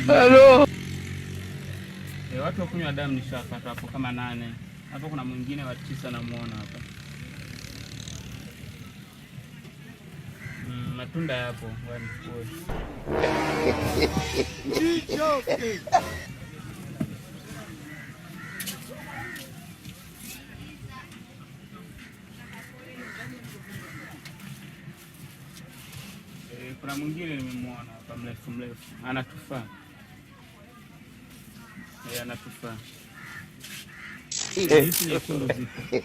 Hello. Watu wa kunywa damu nishapata hapo kama 8. Hapo kuna mwingine wa 9 namuona hapa. Matunda yapo. Kuna mwingine nimemwona hapa mrefu, anatufaa. Anatufaa.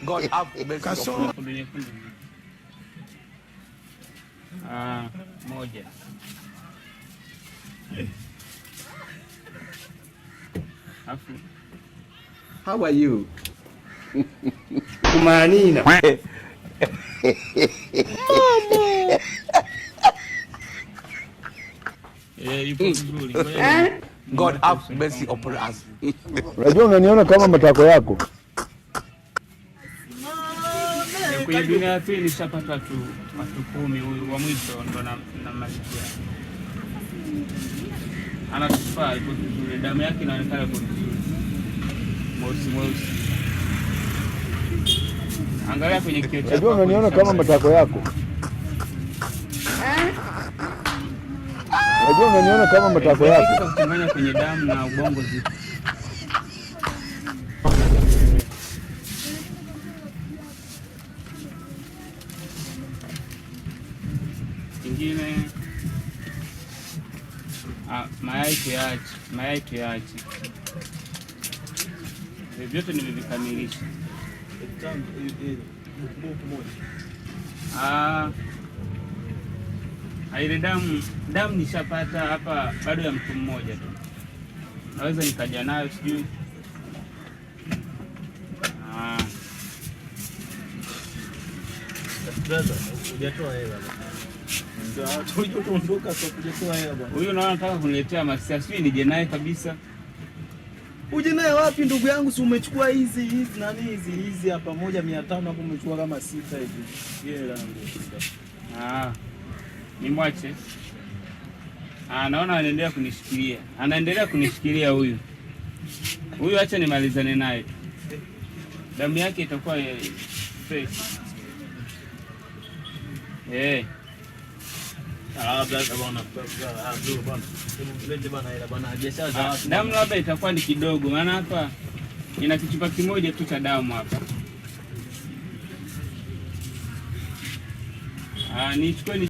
God have mercy. Moja. Afu. How are you? Kumanina. God have mercy upon us. Unajua unaniona kama matako yako. Kwenye dunia ya pili nishapata watu 10, huyu wa mwisho ndo na malikia. Anatufaa ipo vizuri, damu yake inaonekana ipo vizuri. Mweusi. Angalia kwenye kioo chako. Unajua unaniona kama matako yako. Unajua unaniona kama matako yako. Kuchanganya kwenye damu na ubongo zipo. Kingine mayai tuyaache. Vyote nimevikamilisha. Ile damu nishapata hapa, bado ya mtu mmoja tu. Naweza nikaja nayo sijui. Hujatoa hela bwana. Huyu naona nataka kuniletea masia, sijui nije naye kabisa. Uje naye wapi ndugu yangu? Si umechukua hizi nani hizi hapa 1,500 hapo, umechukua kama 6 hivi. Hela ndio. Nimwache. Naona anaendelea kunishikilia huyu. Acha nimalizane naye. Damu yake itakuwa fresh. Damu labda itakuwa ni kidogo, maana hapa ina kichupa kimoja tu cha damu hapa. Nichukue